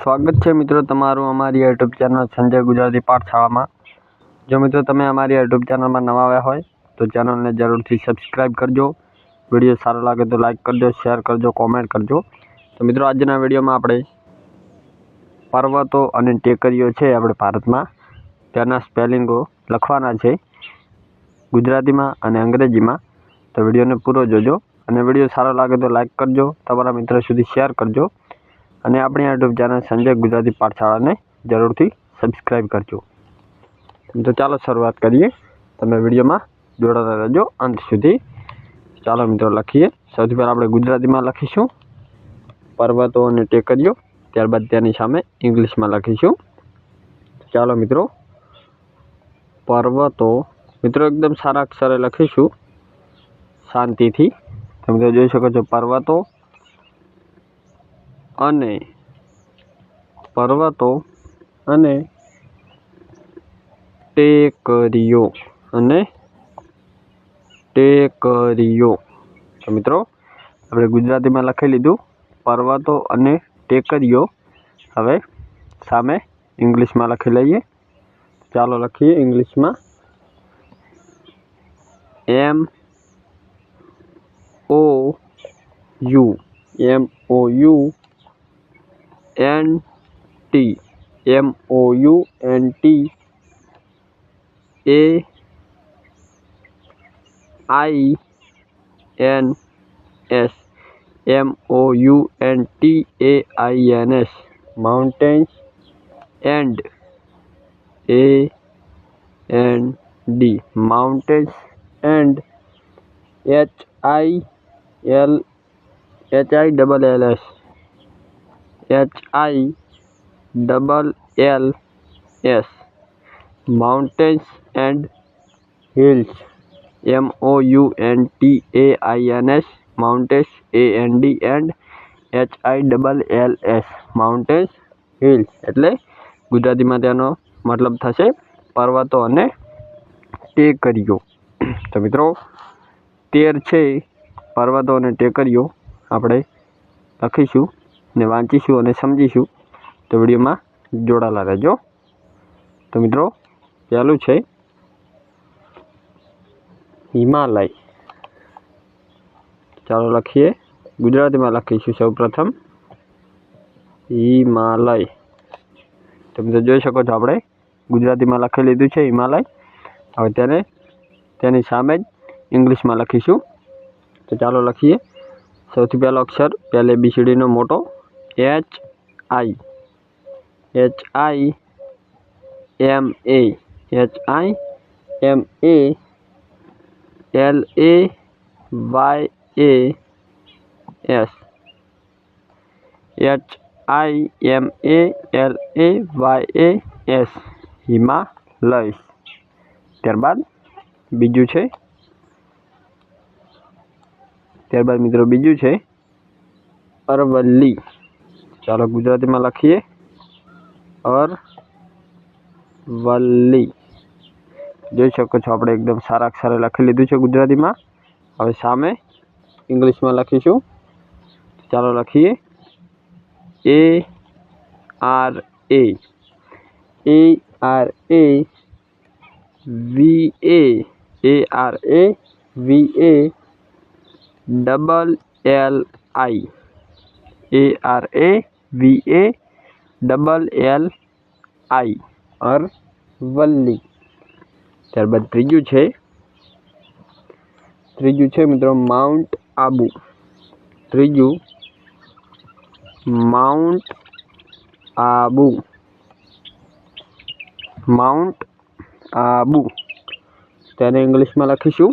સ્વાગત છે મિત્રો તમારું અમારી યુટ્યુબ ચેનલ સંજય ગુજરાતી પાઠશાળામાં। જો મિત્રો તમે અમારી યુટ્યુબ ચેનલમાં નવા આવ્યા હોય તો ચેનલને જરૂરથી સબસ્ક્રાઈબ કરજો। વિડીયો સારો લાગે તો લાઈક કરજો, શેર કરજો, કોમેન્ટ કરજો। તો મિત્રો આજના વિડીયોમાં આપણે પર્વતો અને ટેકરીઓ છે આપણે ભારતમાં તેના સ્પેલિંગો લખવાના છે ગુજરાતીમાં અને અંગ્રેજીમાં। તો વિડીયોને પૂરો જોજો અને વિડીયો સારો લાગે તો લાઈક કરજો, તમારા મિત્રો સુધી શેર કરજો અને આપણી યુટ્યુબ ચેનલ સંજય ગુજરાતી પાઠશાળાને જરૂરથી સબસ્ક્રાઈબ કરજો। તો ચાલો શરૂઆત કરીએ, તમે વિડીયોમાં જોડાતા રહેજો અંત સુધી। ચાલો મિત્રો લખીએ। સૌથી પહેલાં આપણે ગુજરાતીમાં લખીશું પર્વતો અને ટેકરીઓ, ત્યારબાદ તેની સામે ઇંગ્લિશમાં લખીશું। ચાલો મિત્રો, પર્વતો મિત્રો એકદમ સારા અક્ષરે લખીશું શાંતિથી। તમે જોઈ શકો છો પર્વતો અને ટેકરીઓ તો મિત્રો આપણે ગુજરાતીમાં લખી લીધું પર્વતો અને ટેકરીઓ। હવે સામે ઇંગ્લિશમાં લખી લઈએ। ચાલો લખીએ ઇંગ્લિશમાં mountains mountains and mountains and hills mountains and hills mountains mountains and hills mountains hills એટલે ગુજરાતીમાં તેનો મતલબ થશે પર્વતો અને ટેકરીઓ। તો મિત્રો 13 છે પર્વતો અને ટેકરીઓ આપણે લખીશું ને વાંચીશું અને સમજીશું। તો વિડીયોમાં જોડાયેલા રહેજો। તો મિત્રો પહેલું છે હિમાલય। ચાલો લખીએ, ગુજરાતીમાં લખીશું સૌપ્રથમ હિમાલય। તમે તો જોઈ શકો છો આપણે ગુજરાતીમાં લખી લીધું છે હિમાલય। હવે તેની સામે જ ઇંગ્લિશમાં લખીશું। તો ચાલો લખીએ। સૌથી પહેલો અક્ષર પહેલે બીસીડીનો મોટો HIMA LAYS હિમાલય। ત્યારબાદ મિત્રો બીજું છે અરવલ્લી। ચાલો ગુજરાતીમાં લખીએ અરવલ્લી। જોઈ શકો છો આપણે એકદમ સારા અક્ષરે લખી લીધું છે ગુજરાતીમાં। હવે સામે ઇંગ્લિશમાં લખીશું। ચાલો લખીએ અરવલ્લી। ત્યારબાદ ત્રીજું છે મિત્રો માઉન્ટ આબુ। માઉન્ટ આબુ તેને ઇંગ્લિશમાં લખીશું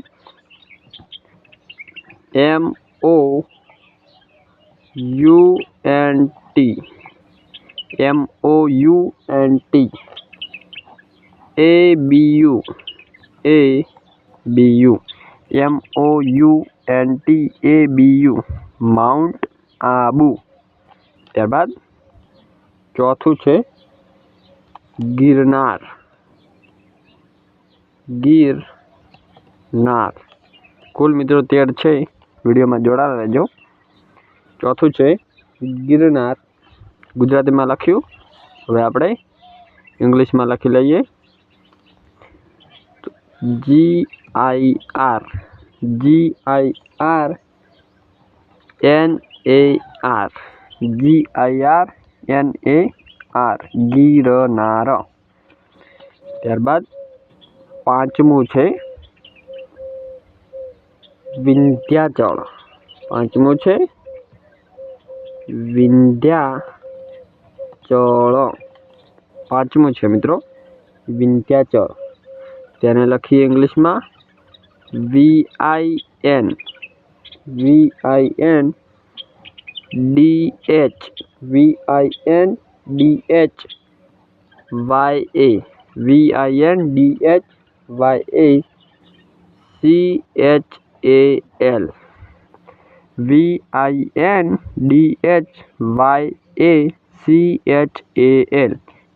MOUNTABU માઉન્ટ આબુ। ત્યારબાદ ચોથું છે ગિરનાર। કુલ મિત્રો 13 છે, વિડીયોમાં જોડાયેલા રહેજો। ચોથું છે ગિરનાર ગુજરાતીમાં લખ્યું। હવે આપણે ઇંગ્લિશમાં લખી લઈએ। GIRNAR ગિરનાર। ત્યારબાદ પાંચમું છે વિંધ્યાચળ। પાંચમું છે વિંધ્યાચળ। પાંચમું છે મિત્રો વિંધ્યાચળ। તેને લખીએ ઇંગ્લિશમાં VINDHYACHAL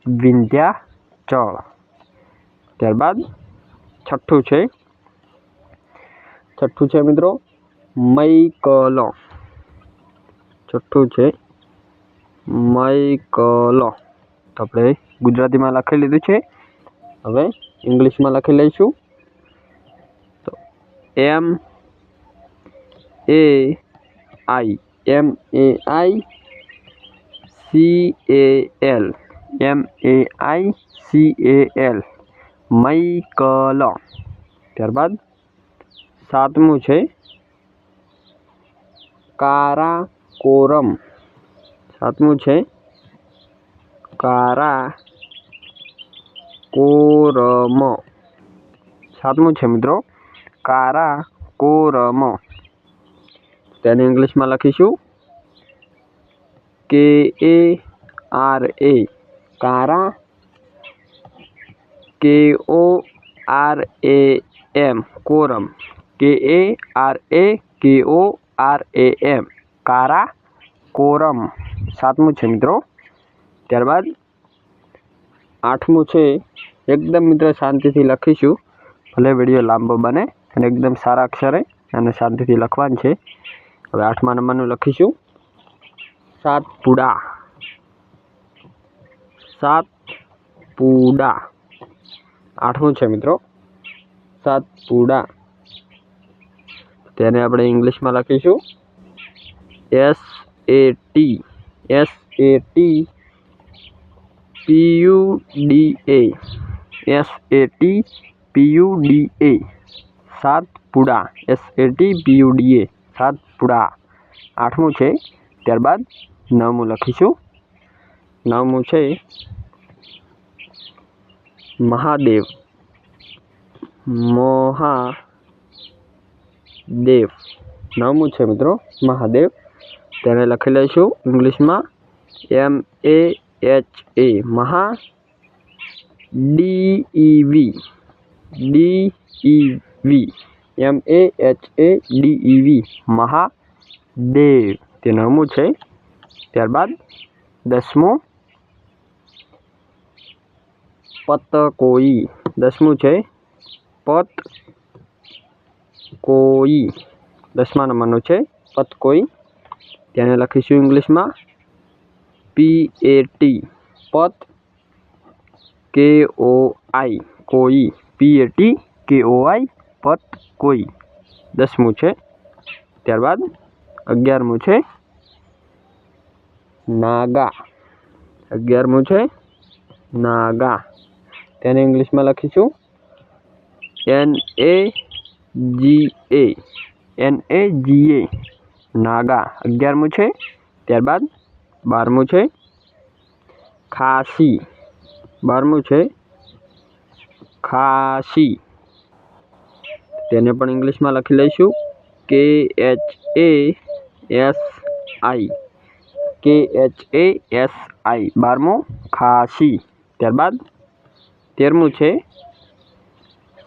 વિંધ્યાચળ। ત્યારબાદ છઠ્ઠું છે મિત્રો મૈકલ। છઠ્ઠું છે મૈકલ। તો આપણે ગુજરાતીમાં લખી લીધું છે। હવે ઇંગ્લિશમાં લખી લઈશું। તો MAICAL મૈકલ। ત્યારબાદ સાતમું છે કારાકોરમ। સાતમું છે કારાકોરમ। સાતમું છે મિત્રો કારાકોરમ। તેને ઇંગ્લિશમાં લખીશું કારા KORAM કોરમ। KARAKORAM કારાકોરમ। સાતમું છે મિત્રો। ત્યારબાદ આઠમું છે એકદમ મિત્રો શાંતિથી લખીશું, ભલે વિડીયો લાંબો બને અને એકદમ સારા અક્ષરે અને શાંતિથી લખવાનું છે। હવે 8મા નંબરનું લખીશું સાતપુડા। સાતપુડા 8મું છે મિત્રો સાતપુડા। તેને આપણે ઇંગ્લિશમાં લખીશું SATPUDA સાતપુડા SATPUDA સાતપુડા 8મું છે। ત્યારબાદ 9મું લખીશું। 9મું છે મહાદેવ। મહાદેવ 9મું છે મિત્રો મહાદેવ। તેને લખી લઈશું ઇંગ્લિશમાં MAHA મહા DEV MAHADEV મહાદેવ। તે 9મું છે। ત્યારબાદ 10મું પતકોઈ। 10મું છે પતકોઈ। 10મા નંબરનું છે પતકોઈ। તેને લખીશું ઇંગ્લિશમાં PAT પત KOI કોઈ PAT KOI પતકોઈ 10મું છે। ત્યારબાદ 11મું છે નાગા। 11મું છે નાગા। તેને ઇંગ્લિશમાં લખીશું NAGA નાગા 11મું છે। ત્યારબાદ 12મું છે ખાસી। 12મું છે ખાસી। તેને પણ ઇંગ્લિશમાં લખી લઈશું KHASI 12મું ખાસી। ત્યારબાદ 13મું છે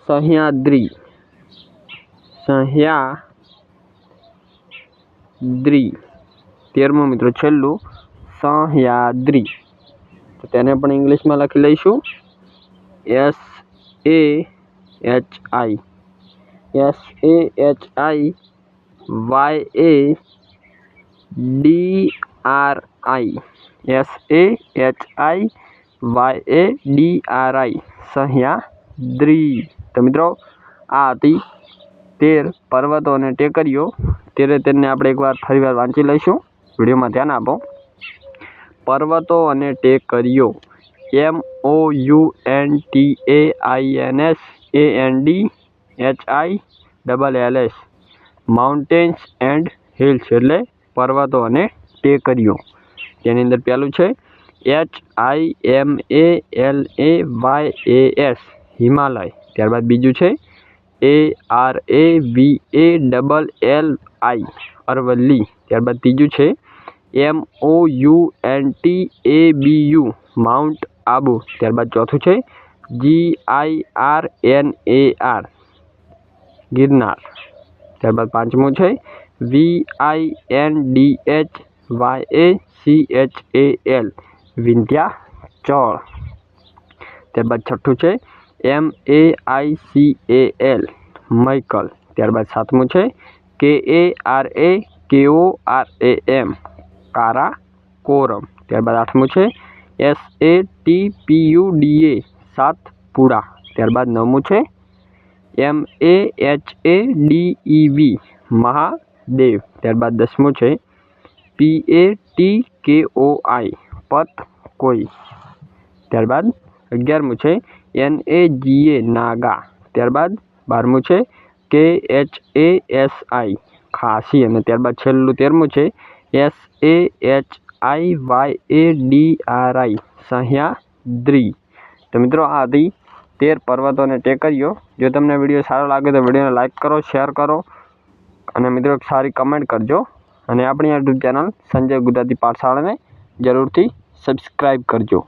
સહ્યાદ્રી। સહ્યાદ્રી 13મું મિત્રો છેલ્લું સહ્યાદ્રી। તો તેને પણ ઇંગ્લિશમાં લખી લઈશું SAHIYADRI SAHIYADRI સહ્યાદ્રી। તો મિત્રો આ હતી 13 પર્વતો અને ટેકરીઓ। તેને આપણે એકવાર ફરીવાર વાંચી લઈશું। વિડીયોમાં ધ્યાન આપો। પર્વતો અને ટેકરીઓ MOUNTAINSANDHILLS માઉન્ટેન્સ એન્ડ હિલ્સ એટલે પર્વતો અને ટેકરીઓ। તેની અંદર પહેલું છે HIMALAYAS હિમાલય। ત્યારબાદ બીજું છે ARAVALLI અરવલ્લી। ત્યારબાદ ત્રીજું છે MOUNTABU માઉન્ટ આબુ। ત્યારબાદ ચોથું છે GIRNAR ગિરનાર। ત્યારબાદ પાંચમું છે VINDHYACHAL વિંધ્યાચળ। ત્યારબાદ છઠ્ઠું છે MAICAL મૈકલ। ત્યારબાદ સાતમું છે KARAKORAM કારાકોરમ। ત્યારબાદ આઠમું છે SATPUDA સાતપુડા। ત્યારબાદ નવમું છે MAHADEV મહાદેવ। ત્યારબાદ દસમું છે PATKOI પતકોઈ। ત્યારબાદ 11મું છે NAGA નાગા। ત્યારબાદ 12મું છે KHASI ખાસી। અને ત્યારબાદ છેલ્લું 13મું છે SAHIYADRI સહ્યાદ્રી। તો મિત્રો આ હતી 13 પર્વતો અને ટેકરીઓ। જો તમને વિડીયો સારો લાગે તો વિડીયોને લાઇક કરો, શેર કરો અને મિત્રો એક સારી કમેન્ટ કરજો। અને આપણી યુટ્યુબ ચેનલ સંજય ગુજરાતી પાઠશાળાને જરૂરથી સબસ્ક્રાઈબ કરજો।